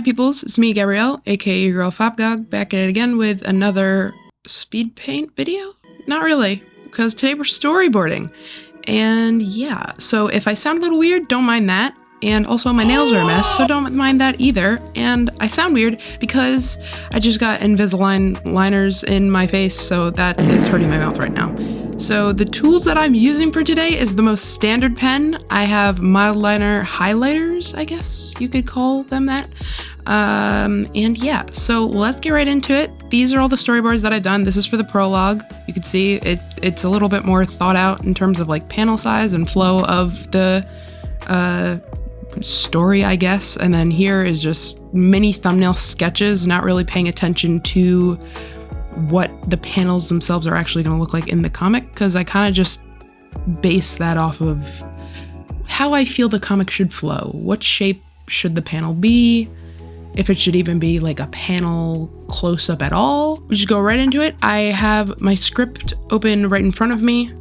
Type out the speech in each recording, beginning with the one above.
peoples, it's me, Gabrielle, aka your girl fabgogg, back at it again with another speed paint video? Not really, because today we're storyboarding. And yeah, so if I sound a little weird, don't mind that. And also my nails are a mess, so don't mind that either. And I sound weird because I just got Invisalign liners in my face, so that is hurting my mouth right now. So the tools that I'm using for today is the most standard pen. I have mild liner highlighters, I guess you could call them that. And yeah, so let's get right into it. These are all the storyboards that I've done. This is for the prologue. You can see it's a little bit more thought out in terms of like panel size and flow of the story, I guess. And then here is just mini thumbnail sketches, not really paying attention to what the panels themselves are actually going to look like in the comic, because I kind of just base that off of how I feel the comic should flow. What shape should the panel be? If it should even be like a panel close up at all. We just go right into it. I have my script open right in front of me.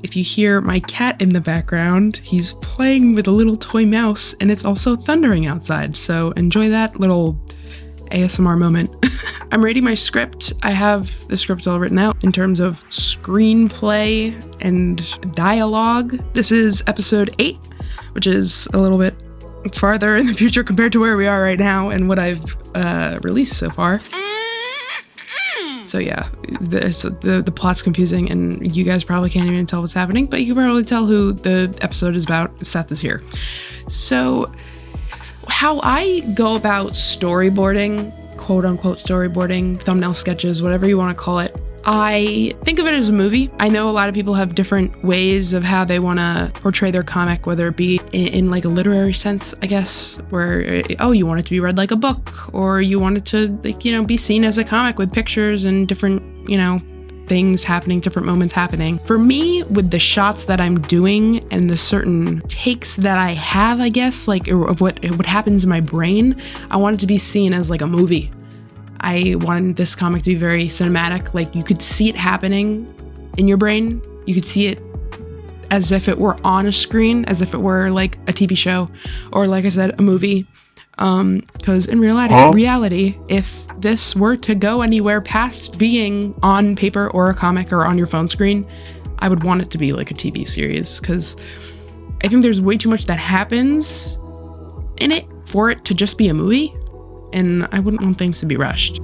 If you hear my cat in the background, he's playing with a little toy mouse, and it's also thundering outside. So enjoy that little ASMR moment. I'm reading my script. I have the script all written out in terms of screenplay and dialogue. This is episode 8, which is a little bit farther in the future compared to where we are right now and what I've released so far. So yeah, the plot's confusing and you guys probably can't even tell what's happening, but you can probably tell who the episode is about. Seth is here. So how I go about storyboarding, quote unquote storyboarding, thumbnail sketches, whatever you want to call it, I think of it as a movie. I know a lot of people have different ways of how they want to portray their comic, whether it be in like a literary sense, I guess, where, oh, you want it to be read like a book, or you want it to, like, you know, be seen as a comic with pictures and different, you know, things happening, different moments happening. For me, with the shots that I'm doing and the certain takes that I have, I guess, like of what happens in my brain, I want it to be seen as like a movie. I wanted this comic to be very cinematic. Like you could see it happening in your brain. You could see it as if it were on a screen, as if it were like a TV show, or like I said, a movie. Because in reality, if this were to go anywhere past being on paper or a comic or on your phone screen, I would want it to be like a TV series, because I think there's way too much that happens in it for it to just be a movie, and I wouldn't want things to be rushed.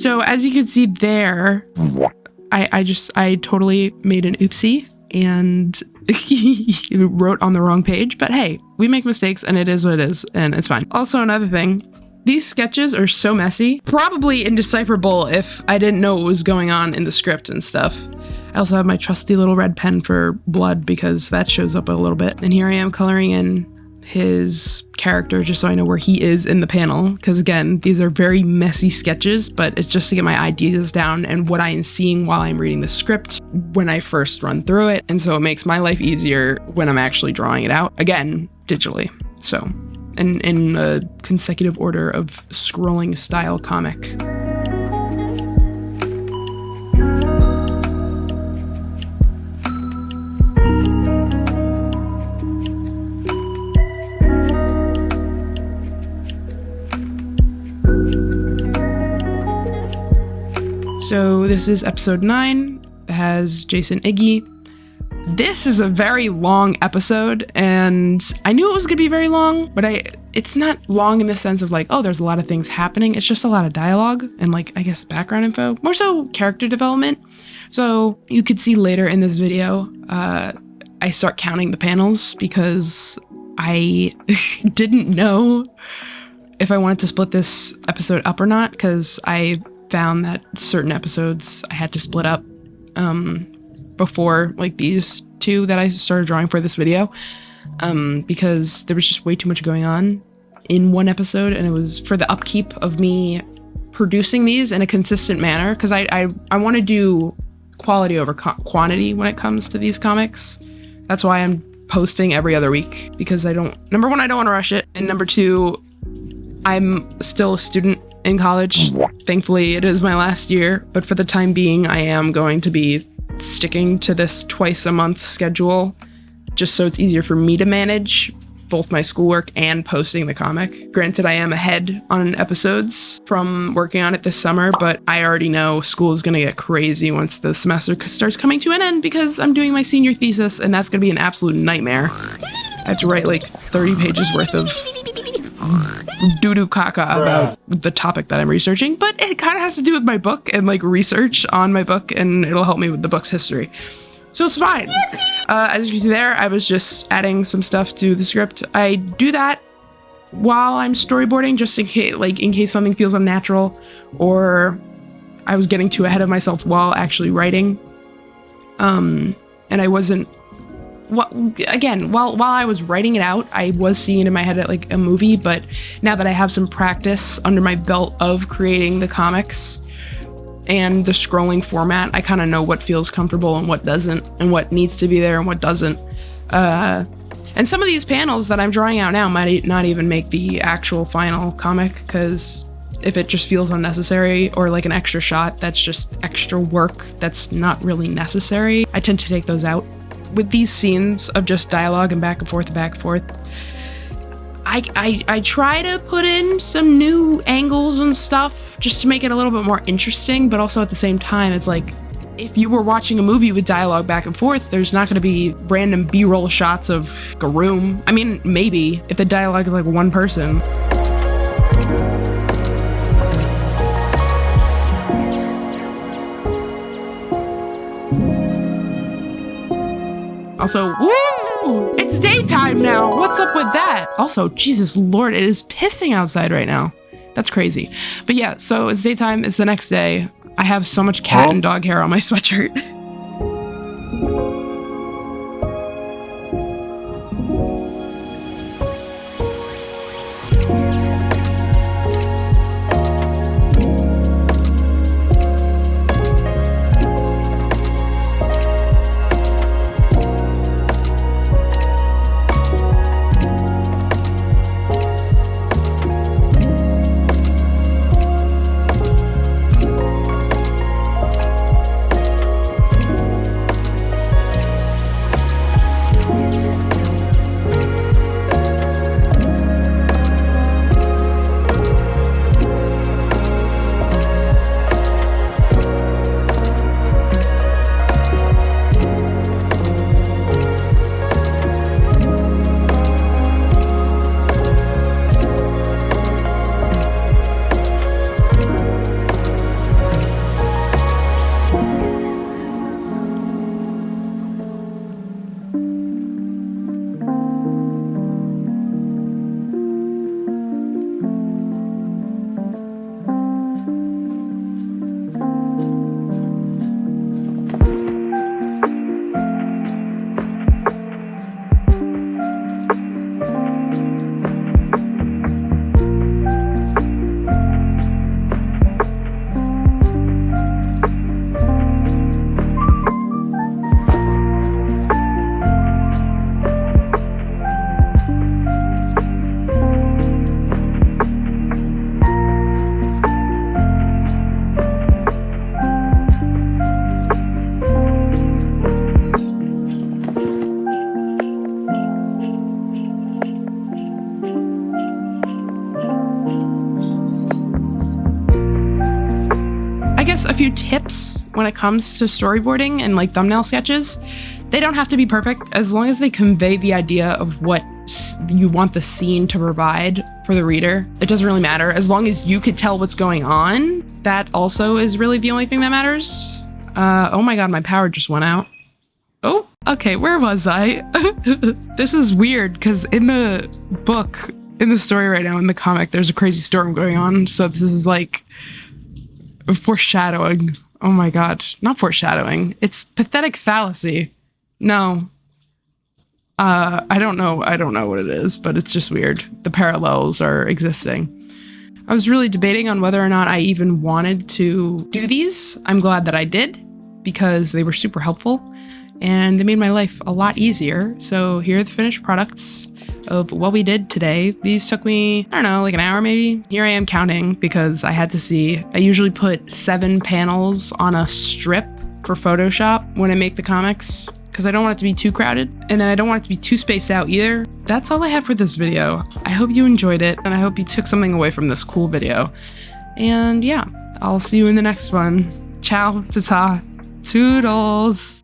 So as you can see there, I totally made an oopsie and wrote on the wrong page, but hey, we make mistakes and it is what it is, and it's fine. Also, another thing, these sketches are so messy, probably indecipherable if I didn't know what was going on in the script and stuff. I also have my trusty little red pen for blood because that shows up a little bit. And here I am coloring in his character just so I know where he is in the panel, because again, these are very messy sketches, but it's just to get my ideas down and what I am seeing while I'm reading the script when I first run through it, and so it makes my life easier when I'm actually drawing it out, again, digitally. So, in a consecutive order of scrolling style comic. So this is episode 9. It has Jason Iggy. This is a very long episode, and I knew it was going to be very long, but it's not long in the sense of like, oh, there's a lot of things happening. It's just a lot of dialogue and like, I guess, background info, more so character development. So you could see later in this video, I start counting the panels because I didn't know if I wanted to split this episode up or not, because I found that certain episodes I had to split up before like these two that I started drawing for this video, because there was just way too much going on in one episode, and it was for the upkeep of me producing these in a consistent manner, because I want to do quality over quantity when it comes to these comics. That's why I'm posting every other week, because number one, I don't want to rush it. And number two, I'm still a student in college. Thankfully, it is my last year, but for the time being, I am going to be sticking to this twice a month schedule, just so it's easier for me to manage both my schoolwork and posting the comic. Granted, I am ahead on episodes from working on it this summer, but I already know school is going to get crazy once the semester starts coming to an end, because I'm doing my senior thesis, and that's going to be an absolute nightmare. I have to write like 30 pages worth of doo-doo caca about the topic that I'm researching, but it kind of has to do with my book and like research on my book, and it'll help me with the book's history. So it's fine. As you can see there, I was just adding some stuff to the script. I do that while I'm storyboarding, just in case something feels unnatural, or I was getting too ahead of myself while actually writing. And I wasn't. While I was writing it out, I was seeing it in my head at like a movie. But now that I have some practice under my belt of creating the comics and the scrolling format, I kind of know what feels comfortable and what doesn't, and what needs to be there and what doesn't. And some of these panels that I'm drawing out now might not even make the actual final comic, because if it just feels unnecessary, or like an extra shot that's just extra work that's not really necessary, I tend to take those out. With these scenes of just dialogue and back and forth, I try to put in some new angles and stuff just to make it a little bit more interesting, but also at the same time, it's like, if you were watching a movie with dialogue back and forth, there's not going to be random B-roll shots of a room. I mean, maybe, if the dialogue is like one person. Also, woo! It's daytime now! What's up with that? Also, Jesus Lord, it is pissing outside right now. That's crazy. But yeah, so it's daytime, it's the next day. I have so much cat and dog hair on my sweatshirt. A few tips when it comes to storyboarding and like thumbnail sketches. They don't have to be perfect, as long as they convey the idea of what you want the scene to provide for the reader. It doesn't really matter, as long as you could tell what's going on. That also is really the only thing that matters. Oh my god, my power just went out. Oh, okay, where was I? This is weird, because in the book, in the story right now, in the comic, there's a crazy storm going on, so this is like foreshadowing. Oh my god. Not foreshadowing. It's pathetic fallacy. No. I don't know what it is, but it's just weird. The parallels are existing. I was really debating on whether or not I even wanted to do these. I'm glad that I did, because they were super helpful. and they made my life a lot easier. So here are the finished products of what we did today. These took me, I don't know, like an hour maybe. Here I am counting because I had to see. I usually put 7 panels on a strip for Photoshop when I make the comics, because I don't want it to be too crowded, and then I don't want it to be too spaced out either. That's all I have for this video. I hope you enjoyed it, and I hope you took something away from this cool video. And yeah, I'll see you in the next one. Ciao, ta-ta, toodles.